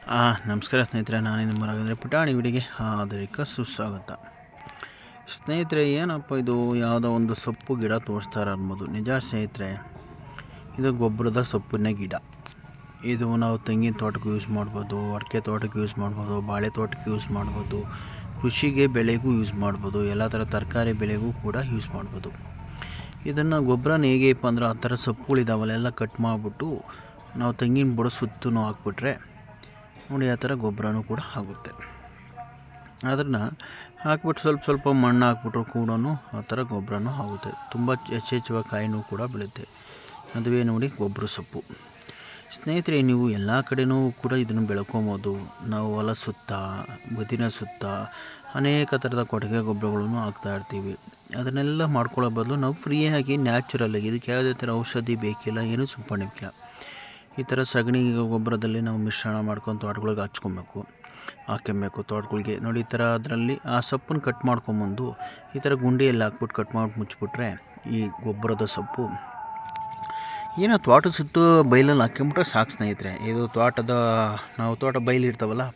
ನಮಸ್ಕಾರ ಸ್ನೇಹಿತರೆ, ನಾನು ನಿಮ್ಮ ರಾಘವೇಂದ್ರ ಪುಟಾಣಿ ವಿಡಿಗೆ ಆದರಿಕ ಸುಸ್ವಾಗತ. ಸ್ನೇಹಿತರೆ, ಏನಪ್ಪ ಇದು ಯಾವುದೋ ಒಂದು ಸೊಪ್ಪು ಗಿಡ ತೋರಿಸ್ತಾರೆ ಅನ್ಬೋದು. ನಿಜ ಸ್ನೇಹಿತರೆ, ಇದು ಗೊಬ್ಬರದ ಸೊಪ್ಪಿನ ಗಿಡ. ಇದು ನಾವು ತೆಂಗಿನ ತೋಟಕ್ಕೆ ಯೂಸ್ ಮಾಡ್ಬೋದು, ಅಡಿಕೆ ತೋಟಕ್ಕೆ ಯೂಸ್ ಮಾಡ್ಬೋದು, ಬಾಳೆ ತೋಟಕ್ಕೆ ಯೂಸ್ ಮಾಡ್ಬೋದು, ಕೃಷಿಗೆ ಬೆಳೆಗೂ ಯೂಸ್ ಮಾಡ್ಬೋದು, ಎಲ್ಲ ಥರ ತರಕಾರಿ ಬೆಳೆಗೂ ಕೂಡ ಯೂಸ್ ಮಾಡ್ಬೋದು. ಇದನ್ನು ಗೊಬ್ಬರನ ಹೇಗೆಪ್ಪ ಅಂದ್ರೆ ಆ ಥರ ಸೊಪ್ಪುಗಳಿದಾವಲ್ಲ ಎಲ್ಲ ಕಟ್ ಮಾಡಿಬಿಟ್ಟು ನಾವು ತೆಂಗಿನ ಬುಡ ಸುತ್ತೂ ಹಾಕ್ಬಿಟ್ರೆ ನೋಡಿ ಆ ಥರ ಗೊಬ್ಬರನೂ ಕೂಡ ಆಗುತ್ತೆ. ಅದನ್ನು ಹಾಕ್ಬಿಟ್ಟು ಸ್ವಲ್ಪ ಮಣ್ಣು ಹಾಕ್ಬಿಟ್ರು ಕೂಡ ಆ ಥರ ಗೊಬ್ಬರನೂ ಆಗುತ್ತೆ. ತುಂಬ ಹೆಚ್ಚೆಚ್ಚುವಾಗಿ ಕಾಯಿನೂ ಕೂಡ ಬೆಳೆಯುತ್ತೆ. ಅದುವೇ ನೋಡಿ ಗೊಬ್ಬರ ಸೊಪ್ಪು. ಸ್ನೇಹಿತರೆ, ನೀವು ಎಲ್ಲ ಕಡೆಯೂ ಕೂಡ ಇದನ್ನು ಬೆಳ್ಕೊಬೋದು. ನಾವು ಹೊಲ ಸುತ್ತ, ಬದಿನ ಸುತ್ತ ಅನೇಕ ಥರದ ಕೊಟ್ಟಿಗೆ ಗೊಬ್ಬರಗಳನ್ನು ಹಾಕ್ತಾಯಿರ್ತೀವಿ. ಅದನ್ನೆಲ್ಲ ಮಾಡ್ಕೊಳ್ಳೋ ಬದಲು ನಾವು ಫ್ರೀಯಾಗಿ ನ್ಯಾಚುರಲಾಗಿ, ಇದಕ್ಕೆ ಯಾವುದೇ ಥರ ಔಷಧಿ ಬೇಕಿಲ್ಲ, ಏನೂ ಸಿಂಪಡಣೆ ಬೇಕಿಲ್ಲ. ಈ ಥರ ಸಗಣಿ ಗೊಬ್ಬರದಲ್ಲಿ ನಾವು ಮಿಶ್ರಣ ಮಾಡ್ಕೊಂಡು ತೋಟಗಳಿಗೆ ಹಾಕ್ಕೊಬೇಕು ತೋಟಗಳಿಗೆ. ನೋಡಿ ಈ ಥರ ಅದರಲ್ಲಿ ಆ ಸೊಪ್ಪನ್ನು ಕಟ್ ಮಾಡ್ಕೊಂಬಂದು ಈ ಥರ ಗುಂಡಿಯಲ್ಲಿ ಹಾಕ್ಬಿಟ್ಟು ಕಟ್ ಮಾಡಿ ಮುಚ್ಚಿಬಿಟ್ರೆ ಈ ಗೊಬ್ಬರದ ಸೊಪ್ಪು ಏನೋ ತೋಟದ ಸುತ್ತು ಬೈಲಲ್ಲಿ ಹಾಕ್ಕೊಂಬಿಟ್ರೆ ಸಾಕು ಸ್ನೇಹಿತರೆ. ಇದು ನಾವು ತೋಟ ಬೈಲು ಇರ್ತಾವಲ್ಲ,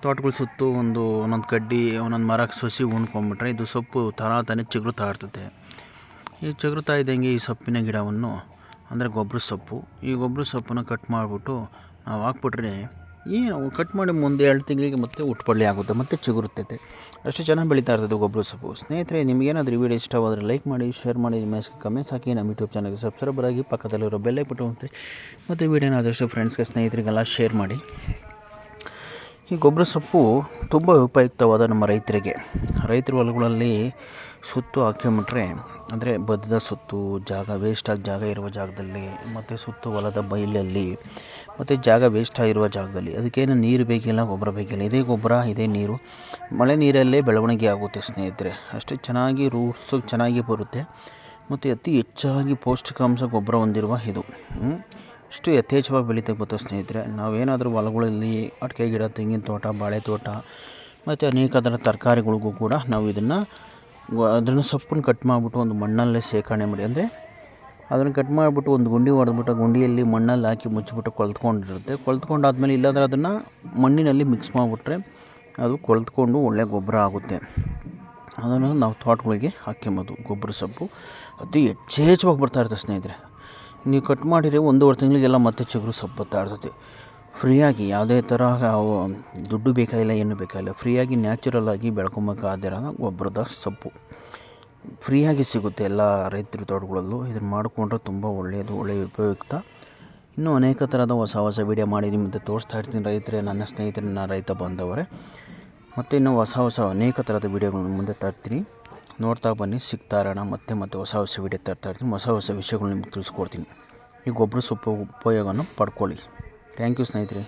ತೋಟಗಳ ಸುತ್ತು ಒಂದೊಂದು ಕಡ್ಡಿ ಒಂದೊಂದು ಮರಕ್ಕೆ ಸೊಸಿ ಉಣ್ಕೊಂಬಿಟ್ರೆ ಇದು ಸೊಪ್ಪು ತಾನೇ ಚಿಗುರುತ್ತಾ ಇರ್ತದೆ. ಈ ಚಿಗುರುತ್ತಾ ಇದ್ದಂಗೆ ಈ ಸೊಪ್ಪಿನ ಗಿಡವನ್ನು ಅಂದರೆ ಗೊಬ್ಬರ ಸೊಪ್ಪು, ಈ ಗೊಬ್ಬರ ಸೊಪ್ಪನ್ನು ಕಟ್ ಮಾಡಿಬಿಟ್ಟು ನಾವು ಹಾಕ್ಬಿಟ್ರೆ ಕಟ್ ಮಾಡಿ ಮುಂದೆ 2 ತಿಂಗಳಿಗೆ ಮತ್ತೆ ಉಟ್ಪಳ್ಳಿ ಆಗುತ್ತೆ, ಮತ್ತೆ ಚಿಗುರುತ್ತೈತೆ. ಅಷ್ಟು ಚೆನ್ನಾಗಿ ಬೆಳೀತಾ ಇರ್ತದೆ ಗೊಬ್ಬರ ಸೊಪ್ಪು. ಸ್ನೇಹಿತರೆ, ನಿಮಗೇನಾದರೂ ಈ ವಿಡಿಯೋ ಇಷ್ಟವಾದರೆ ಲೈಕ್ ಮಾಡಿ, ಶೇರ್ ಮಾಡಿ, ನಿಮ್ಮ ಕಮೆಂಟ್ಸ್ ಹಾಕಿ, ನಮ್ಮ ಯೂಟ್ಯೂಬ್ ಚಾನಲ್ಗೆ ಸಬ್ಸ್ಕ್ರೈಬರ್ ಆಗಿ, ಪಕ್ಕದಲ್ಲಿರೋ ಬೆಲ್ ಐಕಾನ್ ಮತ್ತು ವಿಡಿಯೋನ ಆದಷ್ಟು ಫ್ರೆಂಡ್ಸ್ಗೆ ಸ್ನೇಹಿತರಿಗೆಲ್ಲ ಶೇರ್ ಮಾಡಿ. ಈ ಗೊಬ್ಬರ ಸೊಪ್ಪು ತುಂಬ ಉಪಯುಕ್ತವಾದ ನಮ್ಮ ರೈತರ ಹೊಲಗಳಲ್ಲಿ ಸುತ್ತು ಹಾಕ್ಕೊಂಬಿಟ್ರೆ, ಅಂದರೆ ಬದ್ದದ ಸುತ್ತು ವೇಸ್ಟಾಗಿ ಜಾಗ ಇರುವ ಜಾಗದಲ್ಲಿ, ಮತ್ತು ಸುತ್ತು ಹೊಲದ ಬೈಲಲ್ಲಿ, ಮತ್ತು ಜಾಗ ವೇಸ್ಟಾಗಿರುವ ಜಾಗದಲ್ಲಿ ಅದಕ್ಕೇನು ನೀರು ಬೇಕಿಲ್ಲ, ಗೊಬ್ಬರ ಬೇಕಿಲ್ಲ. ಇದೇ ಗೊಬ್ಬರ, ಇದೇ ನೀರು, ಮಳೆ ನೀರಲ್ಲೇ ಬೆಳವಣಿಗೆ ಆಗುತ್ತೆ ಸ್ನೇಹಿತರೆ. ಅಷ್ಟು ಚೆನ್ನಾಗಿ ರೂಟ್ಸು ಚೆನ್ನಾಗಿ ಬರುತ್ತೆ. ಮತ್ತು ಅತಿ ಹೆಚ್ಚಾಗಿ ಪೌಷ್ಟಿಕಾಂಶ ಗೊಬ್ಬರ ಹೊಂದಿರುವ ಇದು ಅಷ್ಟು ಯಥೇಚ್ಛವಾಗಿ ಬೆಳೀತಾ ಗೊತ್ತಾ ಸ್ನೇಹಿತರೆ. ನಾವೇನಾದರೂ ಹೊಲಗಳಲ್ಲಿ ಅಡಿಕೆ ಗಿಡ, ತೆಂಗಿನ ತೋಟ, ಬಾಳೆ ತೋಟ ಮತ್ತು ಅನೇಕ ಥರ ತರಕಾರಿಗಳಿಗೂ ಕೂಡ ನಾವು ಅದನ್ನು ಸೊಪ್ಪನ್ನು ಕಟ್ ಮಾಡಿಬಿಟ್ಟು ಒಂದು ಮಣ್ಣಲ್ಲೇ ಶೇಖರಣೆ ಮಾಡಿ, ಅಂದರೆ ಅದನ್ನು ಕಟ್ ಮಾಡಿಬಿಟ್ಟು ಒಂದು ಗುಂಡಿ ಹೊಡೆದ್ಬಿಟ್ಟು ಗುಂಡಿಯಲ್ಲಿ ಮಣ್ಣಲ್ಲಿ ಹಾಕಿ ಮುಚ್ಚಿಬಿಟ್ಟು ಕೊಳ್ತ್ಕೊಂಡಾದ್ಮೇಲೆ ಇಲ್ಲಾಂದರೆ ಅದನ್ನು ಮಣ್ಣಿನಲ್ಲಿ ಮಿಕ್ಸ್ ಮಾಡಿಬಿಟ್ರೆ ಅದು ಕೊಳ್ತ್ಕೊಂಡು ಒಳ್ಳೆ ಗೊಬ್ಬರ ಆಗುತ್ತೆ. ಅದನ್ನು ನಾವು ತೋಟಗಳಿಗೆ ಹಾಕ್ಕೊಂಬೋದು. ಗೊಬ್ಬರ ಸೊಪ್ಪು ಅತಿ ಹೆಚ್ಚೆಚ್ಚವಾಗಿ ಬರ್ತಾ ಇರ್ತದೆ ಸ್ನೇಹಿತರೆ. ನೀವು ಕಟ್ ಮಾಡಿದರೆ 1.5 ತಿಂಗಳಿಗೆಲ್ಲ ಮತ್ತೆ ಚಿಗುರು ಸೊಪ್ಪು ಬರ್ತಾ ಇರ್ತದೆ. ಫ್ರೀಯಾಗಿ, ಯಾವುದೇ ಥರ ದುಡ್ಡು ಬೇಕಾಗಿಲ್ಲ, ಏನು ಬೇಕಾಗಿಲ್ಲ, ಫ್ರೀಯಾಗಿ ನ್ಯಾಚುರಲಾಗಿ ಬೆಳ್ಕೊಬೇಕಾದಿರೋ ಗೊಬ್ಬರದ ಸೊಪ್ಪು ಫ್ರೀಯಾಗಿ ಸಿಗುತ್ತೆ ಎಲ್ಲ ರೈತರ ತೋಟಗಳಲ್ಲೂ. ಇದನ್ನು ಮಾಡಿಕೊಂಡ್ರೆ ತುಂಬ ಒಳ್ಳೆಯದು, ಒಳ್ಳೆಯ ಉಪಯುಕ್ತ. ಇನ್ನೂ ಅನೇಕ ಥರದ ಹೊಸ ವೀಡಿಯೋ ಮಾಡಿ ನಿಮ್ಮದು ತೋರಿಸ್ತಾ ಇರ್ತೀನಿ ರೈತರೇ, ನನ್ನ ಸ್ನೇಹಿತರನ್ನ ರೈತ ಬಂದವರೇ. ಮತ್ತು ಇನ್ನೂ ಹೊಸ ಅನೇಕ ಥರದ ವೀಡಿಯೋಗಳನ್ನ ಮುಂದೆ ತರ್ತೀನಿ. ನೋಡ್ತಾ ಬನ್ನಿ, ಸಿಗ್ತಾ ಇರೋಣ. ಮತ್ತೆ ಹೊಸ ವೀಡಿಯೋ ತರ್ತಾ ಇರ್ತೀನಿ. ಹೊಸ ವಿಷಯಗಳು ನಿಮ್ಗೆ ತಿಳಿಸ್ಕೊಡ್ತೀನಿ. ಈ ಗೊಬ್ಬರ ಸೊಪ್ಪು ಉಪಯೋಗವನ್ನು ಪಡ್ಕೊಳ್ಳಿ. ಥ್ಯಾಂಕ್ ಯು ಸ್ನೇಹಿತರೆ.